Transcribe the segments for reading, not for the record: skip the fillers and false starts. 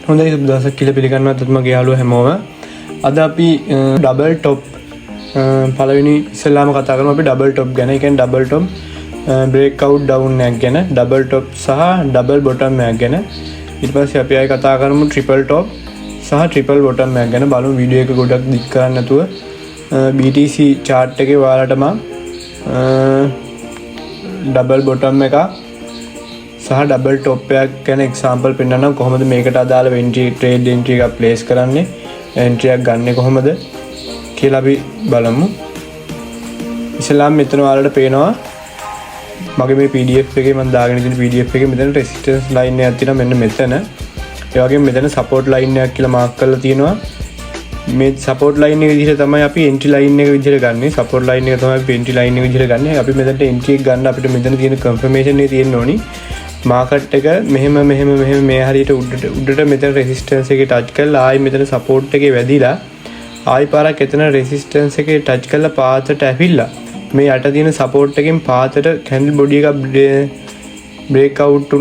හොඳයි සුබ දවසක් කියලා පිළිගන්නවා මගේ යාළුවෝ හැමෝම. අද අපි ඩබල් টොප් පළවෙනි ඉස්සෙල්ලාම කතා කරමු අපි ඩබල් টොප් ගැන. ඒ කියන්නේ double top break out down එකක් ගැන, ඩබල් টොප් සහ ඩබල් බොටම් එකක් ගැන. ඊට පස්සේ අපි ආයෙ කතා කරමු ට්‍රිපල් টොප් සහ ට්‍රිපල් බොටම් එකක් ගැන. බලමු වීඩියෝ එක ගොඩක් දික් කරන්න නැතුව BTC chart එකේ ඔයාලට මම ඩබල් බොටම් එකක් සහ ඩබල් টොප් එකක් ගැන එක්සැම්පල් පෙන්නන්නම් කොහොමද මේකට අදාළ එන්ට්‍රි ට්‍රේඩ් එන්ට්‍රි එකක් ප්ලේස් කරන්නේ, එන්ට්‍රි එකක් ගන්නෙ කොහොමද කියලා අපි බලමු. ඉස්සෙල්ලාම මෙතන ඔයාලට පේනවා මගේ මේ PDF එකේ මම දාගෙන ඉන්න PDF එකේ මෙතන රෙසිස්ටන්ස් ලයින් එකක් තියෙනවා මෙන්න මෙතන. ඒ වගේම මෙතන සපෝට් ලයින් එකක් කියලා මාක් කරලා තියෙනවා. මේ සපෝට් ලයින් එක විදිහට තමයි අපි එන්ට්‍රි ලයින් එක විදිහට ගන්නෙ. සපෝට් ලයින් එක තමයි අපි එන්ට්‍රි ලයින් එක විදිහට ගන්නෙ. අපි මෙතනට එන්ට්‍රි එක ගන්න අපිට මෙතන තියෙන කන්ෆර්මේෂන් එක තියෙන්න ඕනි. මාකට් එක මෙහෙම මේ හරියට උඩට මෙතන රෙසිස්ටන්ස් එකේ ටච් කරලා ආයි මෙතන සපෝට් එකේ වැදිලා ආයි පාරක් එතන රෙසිස්ටන්ස් එකේ ටච් කරලා පාතට ඇවිල්ලා මේ යට තියෙන සපෝට් එකෙන් පාතට කැන්ඩල් බොඩි එක බ්‍රේක් අවුට්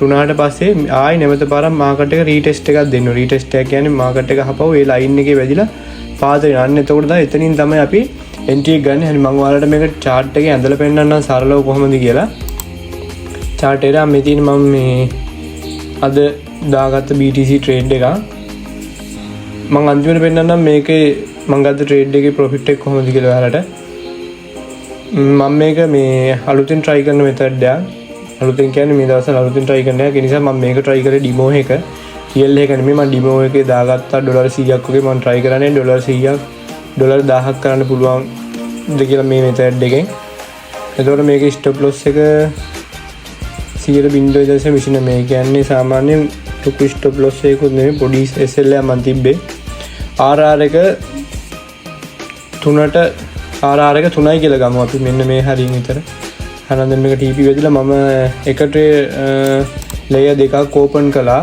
වුණාට පස්සේ ආයි නැවත පාරක් මාකට් එක රීටෙස්ට් එකක් දෙන්න. රීටෙස්ට් එක කියන්නේ මාකට් එක හපව ඒ ලයින් එකේ වැදිලා පාතට යන්න. එතකොට තමයි එතනින් තමයි අපි එන්ට්‍රි එක ගන්න. හරි මම ඔයාලට මේක chart එකේ ඇඳලා පෙන්නන්නම් සරලව කොහොමද කියලා. chart එක මේ තියෙන මම මේ අද දාගත්ත BTC trade එක මම අන්තිමට පෙන්නන්නම් මේකේ මම ගත්ත trade එකේ profit එක කොහොමද කියලා ඔයාලට. මම මේක මේ අලුතෙන් try කරන method එකක්. අලුතෙන් කියන්නේ මේ දවස්වල අලුතෙන් try කරන එක. ඒ නිසා මම මේක try කරේ demo එක. real එක නෙමෙයි මම demo එකේ දාගත්තා $100ක් වගේ මම try කරන්නේ $100ක් $1000ක් කරන්න පුළුවන් ද කියලා මේ method එකෙන්. එතකොට මේකේ stop loss එක 0.0 මිෂින මේ කියන්නේ සාමාන්‍යයෙන් ලොකු ස්ටොප් ලොස් එකකුත් නෙමෙයි පොඩි SL එකක් මම තිබ්බේ. RR එක 3යි කියලා ගමු අපි මෙන්න මේ හරියින් විතර. හරනම් මේක TP වෙදිලා මම එකට ලේයර් දෙකක් ඕපන් කළා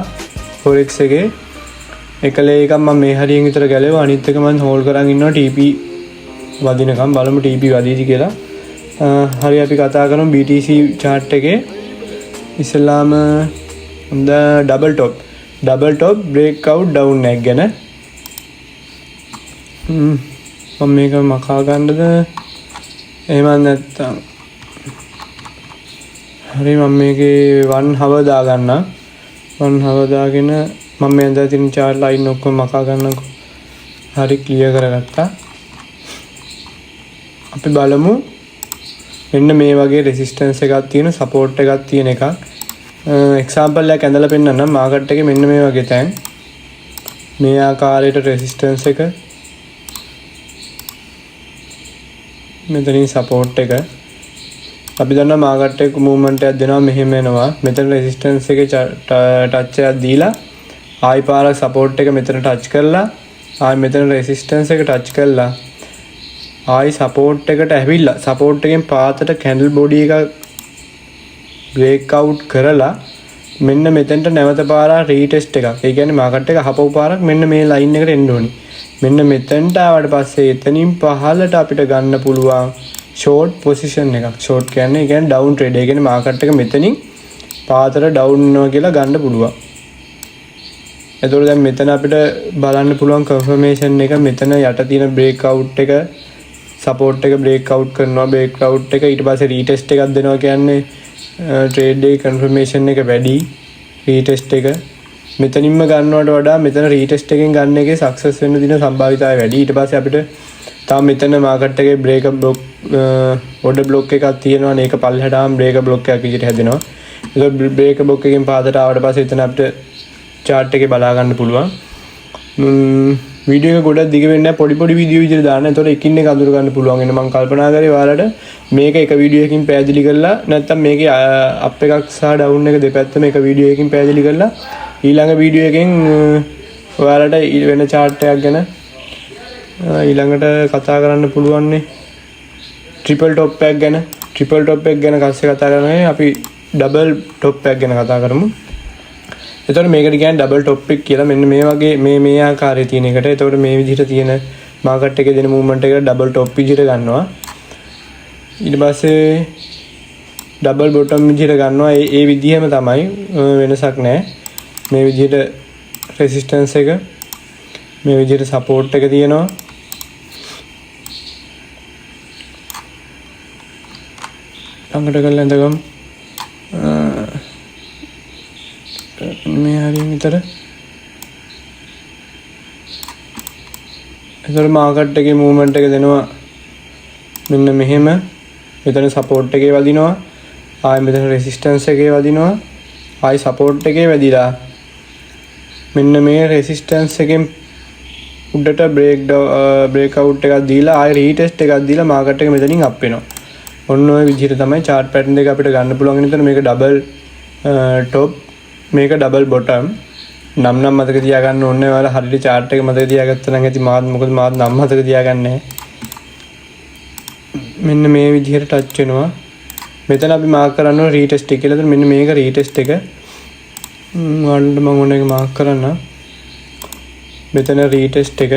forex එකේ. එක ලේයර් එකක් මම මේ හරියින් විතර ගැලෙවා අනිත් එක මම හෝල්ඩ් කරන් ඉන්නවා TP වදිනකම්. බලමු TP වදීද කියලා. හරි අපි කතා කරමු BTC chart එකේ ඉස්සෙල්ලාම හොඳ double top break out down එකක් ගැන. මම මේක මකා ගන්නද එහෙම නැත්නම් හරි මම මේකේ 1 hour දාගන්න. 1 hour දාගෙන මම මේ අඳලා තියෙන chart line ඔක්කොම මකා ගන්නකො. හරි ක්ලියර් කරගත්තා. අපි බලමු මෙන්න මේ වගේ රෙසිස්ටන්ස් එකක් තියෙන සපෝට් එකක් තියෙන එකක්. එක්සැම්පල් එකක් ඇඳලා පෙන්නන්නම්. මාකට් එකේ මෙන්න මේ වගේ තැන් මේ ආකාරයට රෙසිස්ටන්ස් එක මෙතනින් සපෝට් එක අපි දන්නවා මාකට් එක මූවමන්ට් එකක් දෙනවා මෙහෙම එනවා. මෙතන රෙසිස්ටන්ස් එකේ ටච් එකක් දීලා ආයි පාරක් සපෝට් එක මෙතන ටච් කරලා ආයි මෙතන රෙසිස්ටන්ස් එක ටච් කරලා ආයි සපෝට් එකට ඇවිල්ලා සපෝට් එකෙන් පාතට කැන්ඩල් බොඩි එක බ්‍රේක් අවුට් කරලා මෙන්න මෙතෙන්ට නැවත පාරක් රීටෙස්ට් එකක්. ඒ කියන්නේ මාකට් එක හපපු පාරක් මෙන්න මේ ලයින් එකට එන්න ඕනි. මෙන්න මෙතෙන්ට ආවට පස්සේ එතනින් පහළට අපිට ගන්න පුළුවන් ෂෝට් පොසිෂන් එකක්. ෂෝට් කියන්නේ ඒ කියන්නේ ඩවුන් ට්‍රේඩ්. ඒ කියන්නේ මාකට් එක මෙතනින් පාතට ඩවුන් වෙනවා කියලා ගන්න පුළුවන්. එතකොට දැන් මෙතන අපිට බලන්න පුළුවන් කන්ෆර්මේෂන් එක මෙතන යට තියෙන බ්‍රේක් අවුට් එක සපෝට් එක බ්‍රේක් අවුට් කරනවා. බ්‍රේක් අවුට් එක ඊට පස්සේ රීටෙස්ට් එකක් දෙනවා කියන්නේ ට්‍රේඩ් එකේ කන්ෆර්මේෂන් එක වැඩි. රීටෙස්ට් එක මෙතනින්ම ගන්නවට වඩා මෙතන රීටෙස්ට් එකෙන් ගන්න එකේ සක්සස් වෙන්න දින සම්භාවිතාවය වැඩි. ඊට පස්සේ අපිට තාම මෙතන මාකට් එකේ බ්‍රේක් බ්ලොක් ඕඩර් බ්ලොක් එකක් තියෙනවා. මේක පල්ලෙහාට ආවම බ්‍රේක් බ්ලොක් එකක් විදිහට හැදෙනවා. ඒක බ්‍රේක් බ්ලොක් එකෙන් පාදට ආවට පස්සේ එතන අපිට chart එකේ බලා ගන්න පුළුවන්. වීඩියෝ එක ගොඩක් දිග වෙන්නේ නැහැ. පොඩි වීඩියෝ විදිහට දාන්න. ඒතකොට එකින් එක අඳුර ගන්න පුළුවන්. එන්න මම කල්පනා කරේ ඔයාලට මේක එක වීඩියෝ එකකින් පැහැදිලි කරලා නැත්නම් මේකේ අප් එකක් සහ ඩවුන් එක දෙපැත්තම එක වීඩියෝ එකකින් පැහැදිලි කරලා ඊළඟ වීඩියෝ එකෙන් ඔයාලට වෙන chart එකක් ගැන ඊළඟට කතා කරන්න පුළුවන්නේ ට්‍රිපල් টොප් එකක් ගැන. ට්‍රිපල් টොප් එක ගැන කස්සේ කතා කරන්නේ අපි ඩබල් টොප් එකක් ගැන කතා කරමු. එතකොට මේකට කියන්නේ ඩබල් টොප් එක කියලා. මෙන්න මේ වගේ මේ ආකාරයේ තියෙන එකට. එතකොට මේ විදිහට තියෙන මාකට් එකේ දෙන මූවමන්ට් එකට ඩබල් টොප් විදිහට ගන්නවා. ඊට පස්සේ ඩබල් බොටම් විදිහට ගන්නවා. ඒ විදිහම තමයි වෙනසක් නැහැ. මේ විදිහට රෙසිස්ටන්ස් එක මේ විදිහට සපෝට් එක තියෙනවා. ළඟට කරලා ඉඳගමු. මේ හරිය විතර. එතකොට මාකට් එකේ මූවමන්ට් එක දෙනවා මෙන්න මෙහෙම. මෙතන සපෝට් එකේ වදිනවා. ආයෙ මෙතන රෙසිස්ටන්ස් එකේ වදිනවා. ආයෙ සපෝට් එකේ වැදිලා මෙන්න මේ රෙසිස්ටන්ස් එකෙන් උඩට බ්‍රේක් අවුට් එකක් දීලා ආයෙ රීටෙස්ට් එකක් දීලා මාකට් එක මෙතනින් අප් වෙනවා. ඔන්න ඔය විදිහට තමයි chart pattern දෙක අපිට ගන්න පුළුවන්. ඉතින් මේක ඩබල් top මේක ඩබල් bottom. නම් මතක තියාගන්න ඕනේ. ඔයාලා හරියට chart එක මතක තියාගත්තා නම් ඇති. මොකද මාත් නම් මතක තියාගන්නේ නැහැ. මෙන්න මේ විදිහට ටච් වෙනවා. මෙතන අපි මාක් කරන්න ඕන රීටෙස්ට් එක කියලා. මෙන්න මේක රීටෙස්ට් එක. ඔයාලට මම ඕන එක මාක් කරන්න. මෙතන රීටෙස්ට් එක.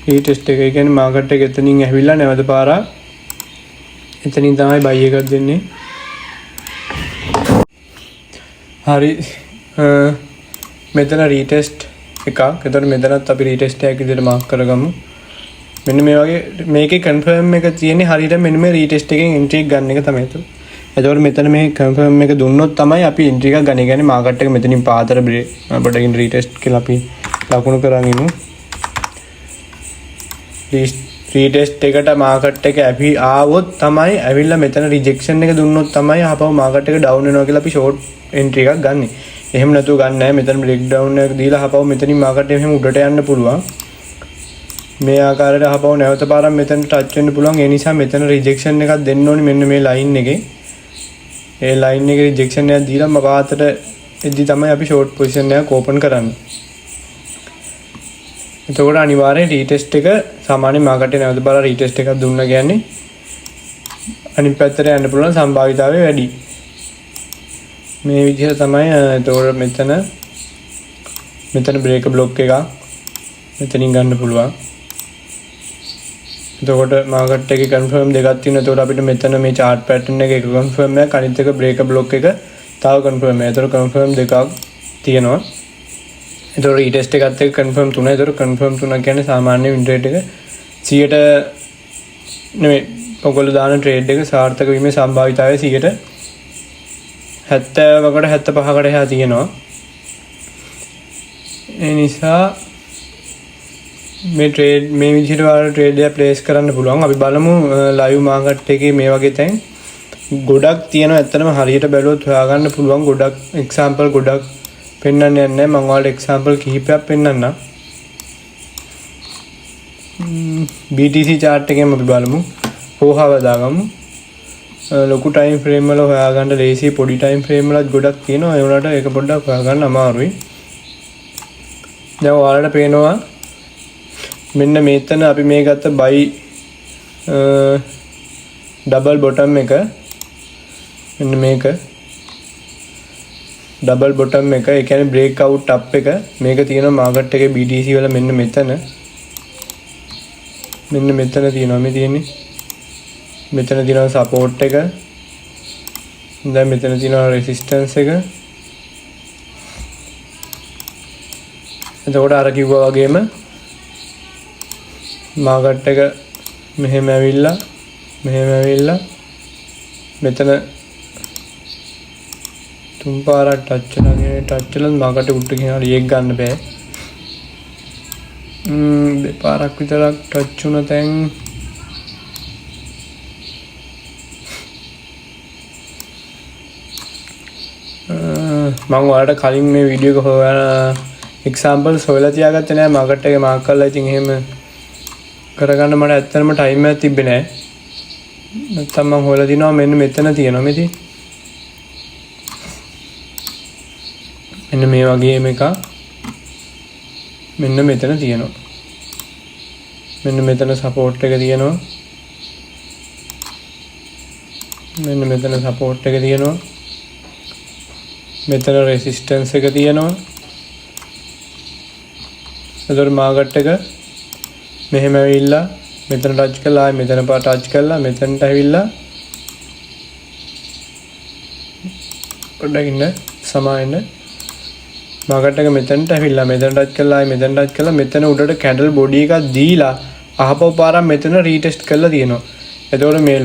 රීටෙස්ට් එක කියන්නේ මාකට් එක එතනින් ඇවිල්ලා නැවත පාරක් එතනින් තමයි බයි එකක් දෙන්නේ. හරි. මෙතන රීටෙස්ට් එකක්. එතකොට මෙතනත් අපි රීටෙස්ට් එකක් විදිහට මාක් කරගමු. මෙන්න මේ වගේ මේකේ කන්ෆර්ම් එක තියෙන්නේ හරියට මෙන්න මේ රීටෙස්ට් එකෙන් එන්ට්‍රි එක ගන්න එක තමයි. එතකොට මෙතන මේ කන්ෆර්ම් එක දුන්නොත් තමයි අපි එන්ට්‍රි එකක් ගන්න. කියන්නේ මාකට් එක මෙතනින් පාතර පොඩකින් රීටෙස්ට් කියලා අපි ලකුණු කරන් ඉමු. රීටෙස්ට් එකට මාකට් එක ආවොත් තමයි ඇවිල්ලා මෙතන රිජෙක්ෂන් එක දුන්නොත් තමයි ආපහු මාකට් එක ඩවුන් වෙනවා කියලා අපි ෂෝට් එන්ට්‍රි එකක් ගන්නෙ. එහෙම නැතුව ගන්න නැහැ. මෙතන බ්‍රේක් ඩවුන් එකක් දීලා ආපහු මෙතනින් මාකට් එක එහෙම උඩට යන්න පුළුවන්. මේ ආකාරයට ආපහු නැවත පාරක් මෙතන ටච් වෙන්න පුළුවන්. ඒ නිසා මෙතන රිජෙක්ෂන් එකක් දෙන්න ඕනේ මෙන්න මේ ලයින් එකේ. ඒ ලයින් එකේ රිජෙක්ෂන් එකක් දීලා මාකට් එද්දි තමයි අපි ෂෝට් පොසිෂන් එකක් ඕපන් කරන්නේ. එතකොට අනිවාර්යෙන් රීටෙස්ට් එක සාමාන්‍ය මාකට් එකේ නැවත බලලා රීටෙස්ට් එකක් දුන්නා කියන්නේ අනිත් පැත්තට යන්න පුළුවන් සම්භාවිතාවය වැඩි. මේ විදිහට තමයි එතකොට මෙතන බ්‍රේක් බ්ලොක් එකක් මෙතනින් ගන්න පුළුවන්. එතකොට මාකට් එකේ කන්ෆර්ම් දෙකක් තියෙනවා. එතකොට අපිට මෙතන මේ chart pattern එක කන්ෆර්ම් එකක් අනිත් එක බ්‍රේක් බ්ලොක් එක තව කන්ෆර්ම් එකක්. එතකොට කන්ෆර්ම් දෙකක් තියෙනවා. එතකොට රීටෙස්ට් එකත් එක්ක කන්ෆර්ම් 3. එතකොට කන්ෆර්ම් 3 කියන්නේ සාමාන්‍ය වින් රේට් එක 100ට නෙමෙයි ඔයගොල්ලෝ දාන ට්‍රේඩ් එක සාර්ථක වීමේ සම්භාවිතාවය 70කට 75කට එහා තියෙනවා. ඒ නිසා මේ විදිහට ඔයාලා ට්‍රේඩ් එක ප්ලේස් කරන්න පුළුවන්. අපි බලමු ලයිව් මාකට් එකේ මේ වගේ තැන් ගොඩක් තියෙනවා. ඇත්තටම හරියට බැලුවොත් හොයාගන්න පුළුවන්. ගොඩක් එක්සැම්පල් ගොඩක් පෙන්වන්න යන්නේ නැහැ. මම ඔයාලට එක්සැම්පල් කිහිපයක් පෙන්වන්නම්. BTC chart එකෙන් අපි බලමු. පොහව දාගමු. ලොකු ටයිම් ෆ්‍රේම් වල හොයාගන්න ලේසි. පොඩි ටයිම් ෆ්‍රේම් වලත් ගොඩක් තියෙනවා. ඒ වුණාට ඒක පොඩ්ඩක් හොයාගන්න අමාරුයි. දැන් ඔයාලට පේනවා මෙන්න මෙතන අපි මේ ගත්ත බයි ඩබල් බොටම් එක මෙන්න මේක ඩබල් බොටම් එක. ඒ කියන්නේ බ්‍රේක් අවුට් අප් එක. මේක තියෙනවා මාකට් එකේ BTC වල මෙන්න මෙතන තියෙනවා. මේ තියෙන්නේ මෙතන තියෙනවා සපෝට් එක. දැන් මෙතන තියෙනවා රෙසිස්ටන්ස් එක. එතකොට අර කිව්වා වගේම මාකට් එක මෙහෙම ඇවිල්ලා මෙතන තුන් පාරක් ටච් වෙලා මාකට් එක උඩට ගෙනාලා රියෙක් ගන්න බෑ. දෙපාරක් විතරක් ටච් වුණ තැන් මම ඔයාලට කලින් මේ වීඩියෝ එක හොයලා එක්සැම්පල්ස් හොයලා තියාගත්තේ නෑ. මාකට් එකේ මාක් කරලා ඉතින් එහෙම කරගන්න මට ඇත්තටම ටයිම් එකක් තිබ්බේ නෑ. නැත්තම් මම හොයලා දිනවා මෙන්න මෙතන තියෙනවා මෙතන. මෙන්න මේ වගේ එකක් මෙන්න මෙතන තියෙනවා. මෙන්න මෙතන සපෝට් එක තියෙනවා. මෙන්න මෙතන සපෝට් එක තියෙනවා. මෙතන රෙසිස්ටන්ස් එක තියෙනවා. එතකොට මාකට් එක මෙහෙම ඇවිල්ලා මෙතන ටච් කළා මෙතන පා ටච් කළා මෙතනට ඇවිල්ලා පොඩ්ඩක් ඉන්න සමාවෙන්න. මාකට් එක මෙතනට ඇවිල්ලා මෙතන ටච් කරලා ආයි මෙතන ටච් කරලා මෙතන උඩට කැන්ඩල් බොඩි එකක් දීලා අහපව පාරක් මෙතන රීටෙස්ට් කරලා තියෙනවා. එතකොට මේ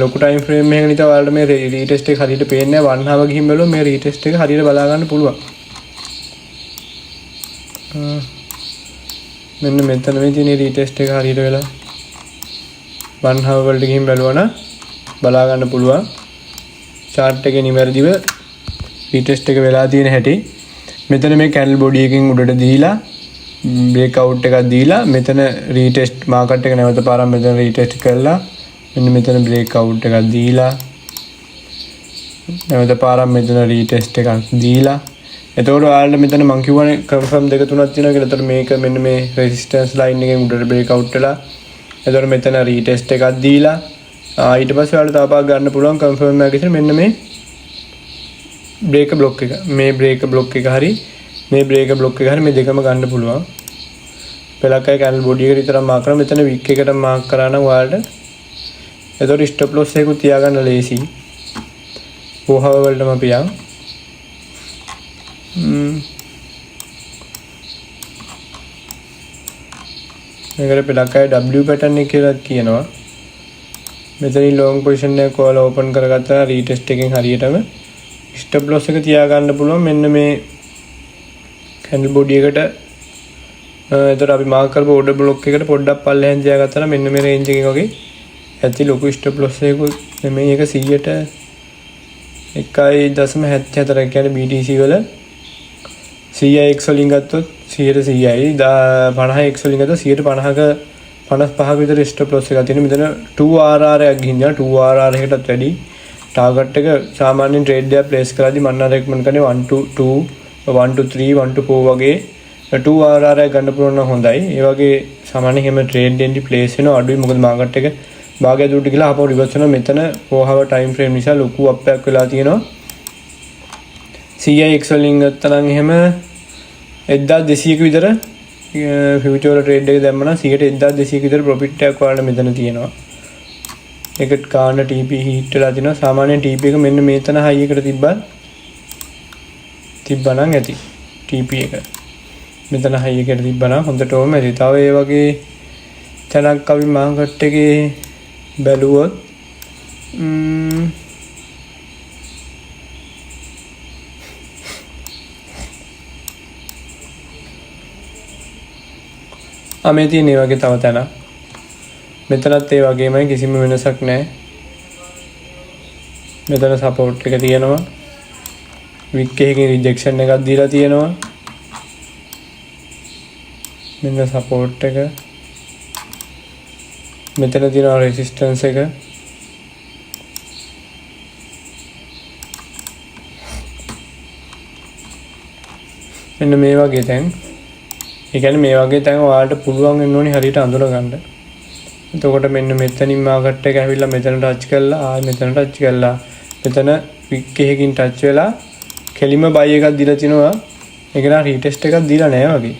ලොකු ටයිම් ෆ්‍රේම් එකක නිත ඔයාලට මේ රීටෙස්ට් එක හරියට පේන්නේ නැහැ. 1 hour ගිහින් බැලුවොත් මේ රීටෙස්ට් එක හරියට බලා ගන්න පුළුවන්. මෙන්න මෙතන මේ තියෙන රීටෙස්ට් එක හරියට වෙලා 1 hour වලට ගිහින් බැලුවා බලා ගන්න පුළුවන්. chart එකේ නිවැරදිව රීටෙස්ට් එක වෙලා තියෙන හැටි. මෙතන මේ කැන්ඩල් බොඩි එකකින් උඩට දීලා බ්‍රේක් අවුට් එකක් දීලා මෙතන රීටෙස්ට් මාකට් එක නැවත පාරක් මෙතන රීටෙස්ට් කරලා මෙන්න මෙතන බ්‍රේක් අවුට් එකක් දීලා නැවත පාරක් මෙතන රීටෙස්ට් එකක් දීලා එතකොට ඔයාලට මෙතන මම කියවනේ කන්ෆර්ම් දෙක තුනක් තියෙනවා කියලා. එතකොට මේක මෙන්න මේ රෙසිස්ටන්ස් ලයින් එකෙන් උඩට බ්‍රේක් අවුට් වෙලා එතකොට මෙතන රීටෙස්ට් එකක් දීලා ඊට පස්සේ ඔයාලට තව පාරක් ගන්න පුළුවන් කන්ෆර්ම් එකක් විතර මෙන්න මේ බ්‍රේක් බ්ලොක් එක මේ බ්‍රේක් බ්ලොක් එක හරි මේ බ්‍රේක් බ්ලොක් එක හරි මේ දෙකම ගන්න පුළුවන්. පළකයි කැන්ඩල් බොඩි එක විතර මාක් කරලා මෙතන වික් එකට මාක් කරා නම් ඔයාලට එතකොට ස්ටොප් ලොස් එකක් තියාගන්න ලේසි. පොහව වලටම අපි යන් මේකට පළකයි W pattern එක කියලා කියනවා. මෙතනින් ලොංග් පොසිෂන් එක ඔයාලා ඕපන් කරගත්තා රීටෙස්ට් එකෙන් හරියටම ස්ටොප් ලොස් එක තියාගන්න පුළුවන් මෙන්න මේ කැන්ඩල් බොඩි එකට. එතකොට අපි මාක් කරපු ඕඩර් බ්ලොක් එකට පොඩ්ඩක් පල්ලෙහෙන් තියාගත්තා නම් මෙන්න මේ රේන්ජ් එකකින් වගේ ඇති ලොකු ස්ටොප් ලොස් එකක් මේ එක 100ට 1.74 කියන්නේ BTC වල 100x වලින් ගත්තොත් 100යි 50x වලින් ගත්තොත් 150ක 55ක විතර ස්ටොප් ලොස් එකක් තියෙන. මෙතන 2RR එකක් ගිහින් යනවා 2RR එකටත් වැඩි ටාගට් එක සාමාන්‍යයෙන් ට්‍රේඩ් එක ප්ලේස් කරද්දී මම නම් රෙකමන්ඩ් කරන්නේ 1 to 2 1 to 3 1 to 4 වගේ 2RR එක ගන්න පුළුවන් නම් හොඳයි. ඒ වගේ සාමාන්‍යයෙන් හැම ට්‍රේඩ් එකෙන්දී ප්ලේස් වෙනවා අඩුයි. මොකද මාකට් එක භාගය දුරට ගිහලා ආපහු රිවර්ස් වෙනවා. මෙතන 4 hour time frame නිසා ලොකු අප් එකක් වෙලා තියෙනවා. CIX වලින් ගත්තා නම් එහෙම 1200ක විතර ෆියුචර් වල ට්‍රේඩ් එක දැම්ම නම් 1200ක විතර ප්‍රොෆිට් එකක් ඔයාලට මෙතන තියෙනවා. ඒකට කාණ TP හීට් වෙලා තිනවා. සාමාන්‍යයෙන් TP එක මෙන්න මෙතන හයි එකට තිබ්බනම් ඇති. TP එක මෙතන හයි එකට තිබ්බනම් හොඳටම ඇති. තව ඒ වගේ තැනක් අපි මාකට් එකේ බැලුවොත් මේ තියෙන ඒ වගේ තව තැනක් මෙතනත් ඒ වගේමයි කිසිම වෙනසක් නැහැ. මෙතන සපෝට් එක තියෙනවා. වික් එකකින් රිජෙක්ෂන් එකක් දීලා තියෙනවා. මෙන්න සපෝට් එක. මෙතන තියෙනවා රෙසිස්ටන්ස් එක. මෙන්න මේ වගේ තැන්. ඒ කියන්නේ මේ වගේ තැන් ඔයාලට පුළුවන් වෙන්න ඕනේ හරියට අඳුර ගන්න. එතකොට මෙන්න මෙතනින් මාකට් එක ඇවිල්ලා මෙතන ටච් කරලා ආයෙ මෙතන ටච් කරලා මෙතන වික් එකකින් ටච් වෙලා කෙලිම බයි එකක් දීලා තිනවා. ඒක නා රීටෙස්ට් එකක් දීලා නැහැ වගේ.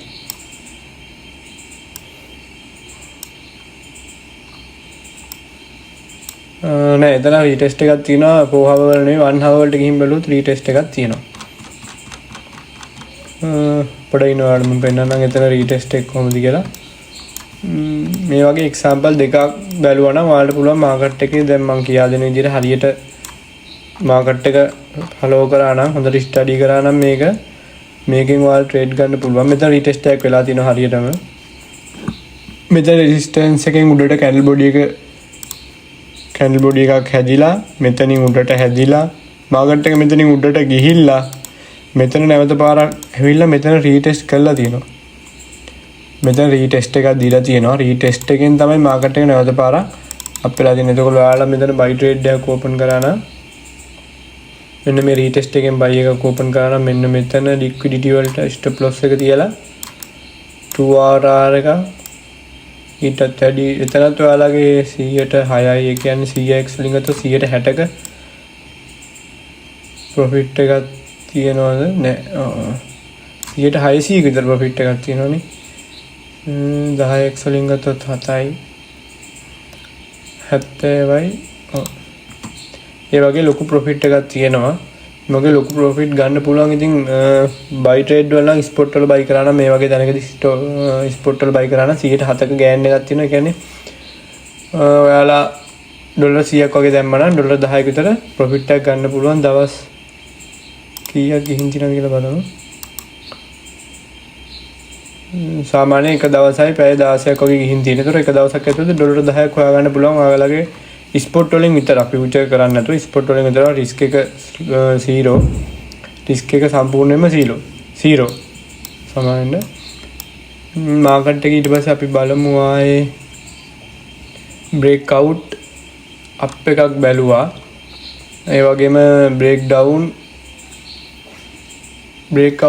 නෑ එතන රීටෙස්ට් එකක් තියෙනවා. 4 hour වල නෙවෙයි 1 hour වලට ගිහින් බැලුවොත් රීටෙස්ට් එකක් තියෙනවා. පොඩ්ඩක් ඉන්නවාට මම පෙන්නන්නම් එතන රීටෙස්ට් එක කොහොමද කියලා. මේ වගේ එක්සැම්පල් දෙකක් බැලුවා නම් ඔයාලට පුළුවන් මාකට් එකේ දැන් මම කියා දෙන විදිහට හරියට මාකට් එක ෆලෝ කරා නම් හොඳට ස්ටඩි කරා නම් මේකෙන් ඔයාලට ට්‍රේඩ් ගන්න පුළුවන්. මෙතන රීටෙස්ට් එකක් වෙලා තියෙනවා හරියටම. මෙතන රෙසිස්ටන්ස් එකෙන් උඩට කැන්ඩල් බොඩි එකක් හැදිලා මෙතනින් උඩට හැදිලා මාකට් එක මෙතනින් උඩට ගිහිල්ලා මෙතන නැවත පාරක් ඇවිල්ලා මෙතන රීටෙස්ට් කරලා තියෙනවා. මෙතන රීටෙස්ට් එකක් දීලා තියෙනවා. රීටෙස්ට් එකෙන් තමයි මාකට් එක නැවත පාරක් අප් වෙලා තියෙන්නේ. එතකොට ඔයාලා මෙතන බයි ට්‍රේඩ් එකක් ඕපන් කරා නම් මෙන්න මේ රීටෙස්ට් එකෙන් බයි එකක් ඕපන් කරා නම් මෙන්න මෙතන ලික්විඩිටි වලට ස්ටොප් ලොස් එක තියලා 2RR එක ඊටත් වැඩි එතනත් ඔයාලගේ 100ට 6යි. ඒ කියන්නේ 100x වලින් ගත්තොත් 160ක ප්‍රොෆිට් එකක් තියෙනවද නෑ. 100ට 600ක විතර ප්‍රොෆිට් එකක් තියෙනවනේ. 10x වලින් ගත්තොත් 7යි 70යි. ඒ වගේ ලොකු ප්‍රොෆිට් එකක් තියෙනවා. මගේ ලොකු ප්‍රොෆිට් ගන්න පුළුවන්. ඉතින් බයි ට්‍රේඩ් වල නම් ස්පොට් වල බයි කරා නම් මේ වගේ තැනකදී ස්පොට් වල බයි කරා නම් 107ක ගෑන් එකක් තියෙනවා. ඒ කියන්නේ ඔයාලා ඩොලර් 100ක් වගේ දැම්මම නම් ඩොලර් 10ක විතර ප්‍රොෆිට් එකක් ගන්න පුළුවන්. දවස් කීයක් ගිහින් තියෙනවද කියලා බලමු. සාමාන්‍ය එක දවසයි පැය 16ක් වගේ ගිහින් තියෙන. ඒතර එක දවසක් ඇතුළත ඩොලර් 10ක් හොයාගන්න පුළුවන්. ඔයාලගේ ස්පොට් වලින් විතරක් ෆියුචර් කරන්නේ නැතුව ස්පොට් වලින් විතර රිස්ක් එක 0. රිස්ක් එක සම්පූර්ණයෙන්ම 0 සමානන්න. මාකට් එක ඊට පස්සේ අපි බලමු ආයේ බ්‍රේක් අවුට් අප් එකක් බැලුවා. ඒ වගේම බ්‍රේක්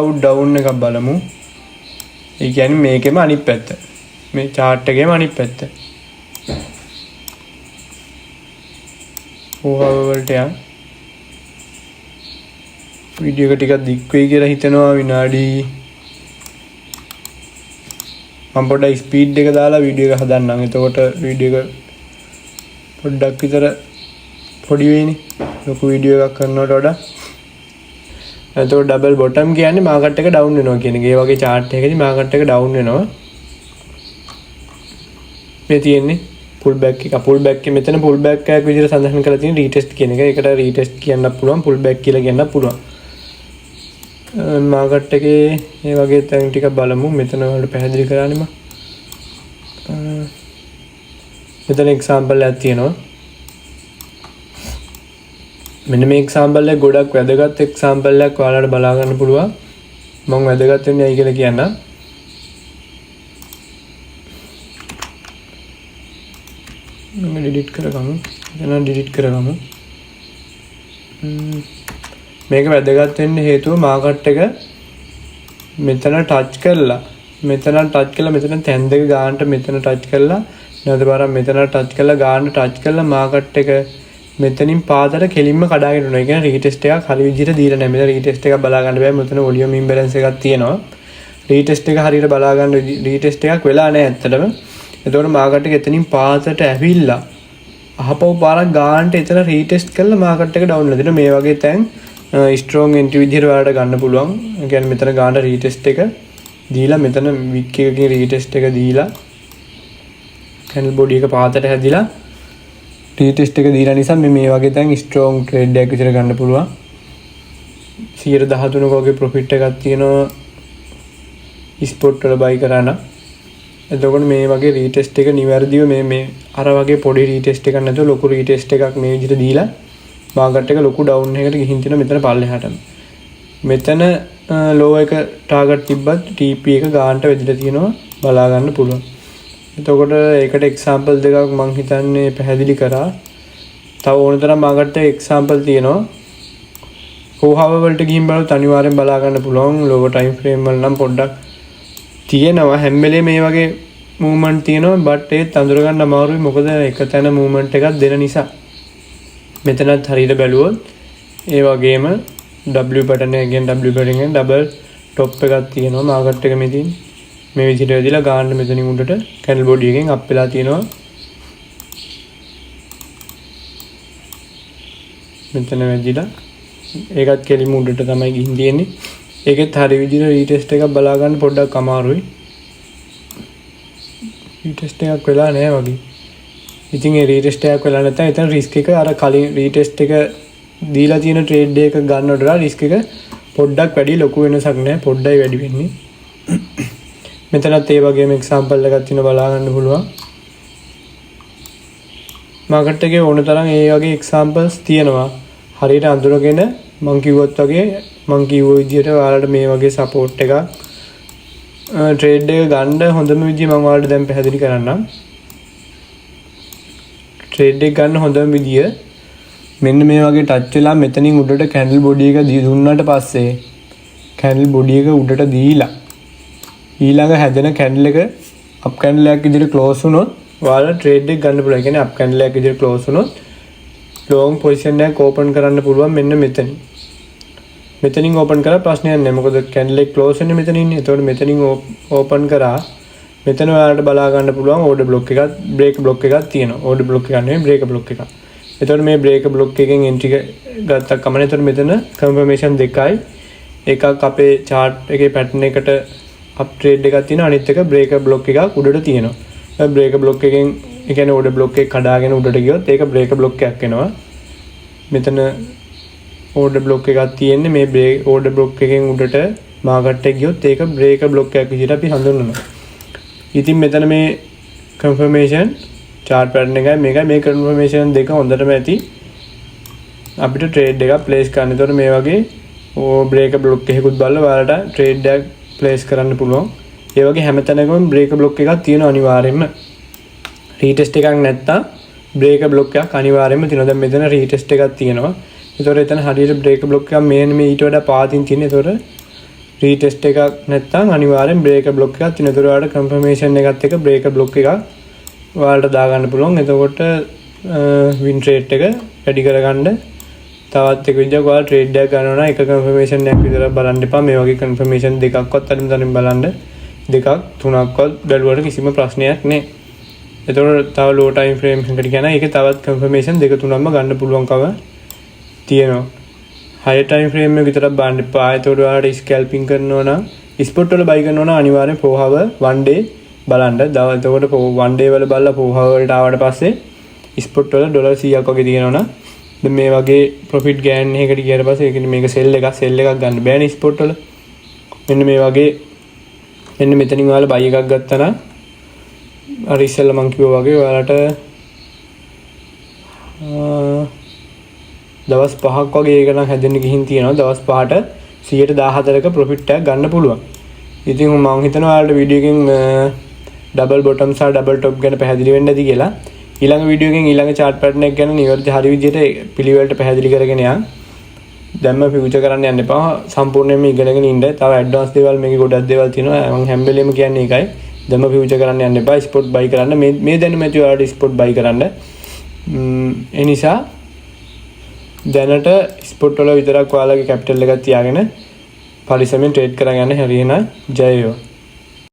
අවුට් ඩවුන් එකක් බලමු. ඒ කියන්නේ මේකෙම අනිත් පැත්ත. මේ chart එකේම අනිත් පැත්ත. වලට යන් වීඩියෝ එක ටිකක් දික් වෙයි කියලා හිතනවා. විනාඩි මම පොඩ්ඩක් ස්පීඩ් එක දාලා වීඩියෝ එක හදන්නම්. එතකොට වීඩියෝ එක පොඩ්ඩක් විතර පොඩි වෙයිනේ ලොකු වීඩියෝ එකක් කරනවට වඩා. එතකොට ඩබල් බොටම් කියන්නේ මාකට් එක ඩවුන් වෙනවා කියන එක. ඒ වගේ chart එකකදී මාකට් එක ඩවුන් වෙනවා. මේ තියෙන්නේ pull back එක. pull back එක මෙතන pull back එකක් විදිහට සඳහන් කරලා තියෙන retest කියන එක. ඒකට retest කියන්නත් පුළුවන්, pull back කියලා කියන්නත් පුළුවන්. මාකට් එකේ මේ වගේ තැන් ටික බලමු. මෙතන වලට පැහැදිලි කරානේ මම. මෙතන example එකක් තියෙනවා. මෙන්න මේ example එක ගොඩක් වැදගත් example එකක් ඔයාලට බලා ගන්න පුළුවන්. මම වැදගත් වෙන්නේ ඇයි කියලා කියන්නම්. මම ඩිලීට් කරගමු. එතන ඩිලීට් කරගමු. මේක වැදගත් වෙන්න හේතුව මාකට් එක මෙතන ටච් කරලා මෙතන තැන් දෙක ගන්නට මෙතන ටච් කරලා නැවත පාරක් මෙතන ටච් කරලා ගන්න ටච් කරලා මාකට් එක මෙතනින් පාතට කෙලින්ම කඩාගෙන යනවා. ඒ කියන්නේ රීටෙස්ට් එකක් හරි විදිහට දීලා නැහැ. මෙතන රීටෙස්ට් එකක් බලා ගන්න බෑ. මෙතන වොලියුම් ඉම්බැලන්ස් එකක් තියෙනවා. රීටෙස්ට් එක හරියට බලා ගන්න රීටෙස්ට් එකක් වෙලා නැහැ ඇත්තටම. එතකොට මාකට් එක එතනින් පාතට ඇවිල්ලා අහපව පාරක් ගන්නට එතන රීටෙස්ට් කරලා මාකට් එක ඩවුන් වෙනවා. මේ වගේ තැන් ස්ට්‍රෝං එන්ට්‍රි විදිහට ඔයාලට ගන්න පුළුවන්. ඒ කියන්නේ මෙතන ගන්න රීටෙස්ට් එක දීලා මෙතන වික් එකකින් රීටෙස්ට් එක දීලා කැන්ඩල් බොඩි එක පාතට හැදිලා රීටෙස්ට් එක දීලා නිසා මේ වගේ තැන් ස්ට්‍රෝං ට්‍රේඩ් එකක් විතර ගන්න පුළුවන්. 113ක වගේ ප්‍රොෆිට් එකක් තියෙනවා ස්පොට් වල බයි කරා නම්. එතකොට මේ වගේ රීටෙස්ට් එක නිවැරදිව මේ අර වගේ පොඩි රීටෙස්ට් එකක් නැතුව ලොකු රීටෙස්ට් එකක් මේ විදිහට දීලා මාකට් එක ලොකු ඩවුන් එකකට ගිහින් තියෙනවා. මෙතන පල්ලෙහාට මෙතන ලෝ එක ටාගට් තිබ්බත් TP එක ගන්නට වෙදිලා තියෙනවා බලා ගන්න පුළුවන්. එතකොට ඒකට එක්සැම්පල් දෙකක් මම හිතන්නේ පැහැදිලි කරා. තව ඕන තරම් මාකට් එකේ එක්සැම්පල් තියෙනවා. කොහොම වලට ගිහින් බලුවොත් අනිවාර්යෙන් බලා ගන්න පුළුවන්. ලෝවර් ටයිම් ෆ්‍රේම් වල නම් පොඩ්ඩක් තියෙනවා. හැම වෙලේම මේ වගේ මූව්මන්ට් තියෙනවා. බට් ඒත් අඳුර ගන්න අමාරුයි. මොකද එක තැන මූව්මන්ට් එකක් දෙන නිසා. මෙතනත් හරියට බැලුවොත් ඒ වගේම W pattern එකෙන් ඩබල් টොප් එකක් තියෙනවා. මාකට් එක මෙතින් මේ විදිහට වැදිලා ගන්න මෙතනින් උඩට කැන්ඩල් බොඩි එකෙන් අප් වෙලා තියෙනවා. මෙතන වැදිලා ඒකත් කෙලිම උඩට තමයි ගිහින් තියෙන්නේ. ඒකෙත් හරි විදිහට රීටෙස්ට් එකක් බලා ගන්න පොඩ්ඩක් අමාරුයි. රීටෙස්ට් එකක් වෙලා නැහැ වගේ. ඉතින් ඒ රීටෙස්ට් එකක් වෙලා නැත්නම් එතන රිස්ක් එක අර කලින් රීටෙස්ට් එක දීලා තියෙන ට්‍රේඩ් එක ගන්නවට වඩා රිස්ක් එක පොඩ්ඩක් වැඩි ලොකු වෙනසක් නැහැ. පොඩ්ඩයි වැඩි වෙන්නේ. මෙතනත් ඒ වගේම එක්සැම්පල් එකක් තියෙනවා බලා ගන්න පුළුවන්. මාකට් එකේ ඕන තරම් ඒ වගේ එක්සැම්පල්ස් තියෙනවා. හරියට අඳුරගෙන මම කිව්වත් වගේ මම කිව්ව විදිහට ඔයාලට මේ වගේ සපෝට් එකක් ට්‍රේඩ් එක ගන්න හොඳම විදිය මම ඔයාලට දැන් පැහැදිලි කරන්නම්. ට්‍රේඩ් එක ගන්න හොඳම විදිය මෙන්න මේ වගේ ටච් වෙලා මෙතනින් උඩට කැන්ඩල් බොඩි එක දුන්නාට පස්සේ කැන්ඩල් බොඩි එක උඩට දීලා ඊළඟ හැදෙන කැන්ඩල් එක අප් කැන්ඩල් එකක් විදිහට ක්ලෝස් වුණොත් ඔයාලා ට්‍රේඩ් එක ගන්න පුළුවන්. ඒ කියන්නේ අප් කැන්ඩල් එකක් විදිහට ක්ලෝස් වුණොත් ලොන්ග් පොසිෂන් එකක් ඕපන් කරන්න පුළුවන් මෙන්න මෙතනින්. මෙතනින් ඕපන් කරා ප්‍රශ්නයක් නැහැ. මොකද කැන්ඩල් එක ක්ලෝස් වෙන්නේ මෙතන ඉන්නේ. ඒතකොට මෙතනින් ඕපන් කරා මෙතන ඔයාලට බලා ගන්න පුළුවන් ඕඩර් බ්ලොක් එකක් බ්‍රේක් බ්ලොක් එකක් තියෙනවා. ඕඩර් බ්ලොක් එකක් නෙමෙයි බ්‍රේක් බ්ලොක් එකක්. එතකොට මේ බ්‍රේකර් බ්ලොක් එකෙන් එන්ට්‍රි ගත්තා කමනේ. එතකොට මෙතන කන්ෆර්මේෂන් දෙකයි. එකක් අපේ chart එකේ pattern එකට up trade එකක් තියෙනවා. අනිත් එක බ්‍රේකර් බ්ලොක් එකක් උඩට තියෙනවා. බ්‍රේකර් බ්ලොක් එකෙන් ඒ කියන්නේ order block එක කඩාගෙන උඩට ගියොත් ඒක බ්‍රේකර් බ්ලොක් එකක් වෙනවා. මෙතන order block එකක් තියෙන්නේ මේ order block එකෙන් උඩට මාකට් එක ගියොත් ඒක බ්‍රේකර් බ්ලොක් එකක් විදිහට අපි හඳුන්වනවා. ඉතින් මෙතන මේ confirmation chart pattern එකයි මේකයි මේ confirmation දෙක හොඳටම ඇති අපිට trade එකක් place කරන්න. ඒතකොට මේ වගේ බ්‍රේකර් බ්ලොක් එකකුත් බලලා ඔයාලට trade එකක් place කරන්න පුළුවන්. ඒ වගේ හැමතැනකම බ්‍රේකර් බ්ලොක් එකක් තියෙනවා අනිවාර්යයෙන්ම. retest එකක් නැත්තම් බ්‍රේකර් බ්ලොක් එකක් අනිවාර්යයෙන්ම තියෙනවා. දැන් මෙතන retest එකක් තියෙනවා. ඒතකොට එතන හරියට බ්‍රේකර් බ්ලොක් එකක් මේ ඊට වඩා පාතින් තියෙන. ඒතකොට retest එකක් නැත්තම් අනිවාර්යෙන් බ්‍රේකර් බ්ලොක් එකක් තියෙනවා. ඒතකොට ඔයාලට confirmation එකත් එක්ක බ්‍රේකර් බ්ලොක් එකක් ඔයාලට දාගන්න පුළුවන්. එතකොට win rate එක වැඩි කරගන්න තවත් එක විදිහක් ඔයාලා trade එකක් ගන්නවා නම් එක confirmation එකක් විතර බලන්න එපා. මේ වගේ confirmation දෙකක්වත් අරින් තරින් බලන්න. දෙකක් තුනක්වත් බැලුවට කිසිම ප්‍රශ්නයක් නැහැ. එතකොට තව low time frame එකකට කියන එකේ තවත් confirmation දෙක තුනක්ම ගන්න පුළුවන්කම තියෙනවා. high time frame එක විතරක් බලන්න එපා. එතකොට ඔයාලට scalping කරනවා නම් spot වල buy කරනවා නම් අනිවාර්යෙන් 4 hour one day බලන්න. එතකොට one day වල බලලා 4 hour වලට ආවට පස්සේ spot වල $100ක් වගේ තියෙනවා නම් දැන් මේ වගේ profit gain එකකට ගියාට පස්සේ ඒ කියන්නේ මේක sell එකක් ගන්න බෑනේ spot වල. මෙන්න මේ වගේ මෙන්න මෙතනින් ඔයාලා buy එකක් ගත්තා නම් අර ඉස්සෙල්ලා මම කිව්වා වගේ ඔයාලට දවස් 5ක් වගේ ඒක නම් හැදෙන්න ගිහින් තියෙනවා. දවස් 5ට 114ක ප්‍රොෆිට් එකක් ගන්න පුළුවන්. ඉතින් මම හිතනවා ඔයාලට වීඩියෝ එකෙන් ඩබල් බොටම් සහ ඩබල් টොප් ගැන පැහැදිලි වෙන්න ඇති කියලා. ඊළඟ වීඩියෝ එකෙන් ඊළඟ chart pattern එක ගැන නිවැරදි හරි විදිහට පිළිවෙලට පැහැදිලි කරගෙන යන්න. දැන්ම ෆියුචර් කරන්න යන්න එපා. සම්පූර්ණයෙන්ම ඉගෙනගෙන ඉන්න. තව ඇඩ්වාන්ස් දේවල් මේකේ ගොඩක් දේවල් තියෙනවා. මම හැම වෙලෙම කියන්නේ ඒකයි. දැන්ම ෆියුචර් කරන්න යන්න එපා. ස්පොට් බයි කරන්න. මේ දැනුම ඇති ඔයාලට ස්පොට් බයි කරන්න. ඒ නිසා දැනට ස්පොට් වල විතරක් ඔයාලගේ කැපිටල් එකක් තියාගෙන පරිස්සමෙන් ට්‍රේඩ් කරගෙන යන්න හරියන ජය වේවා.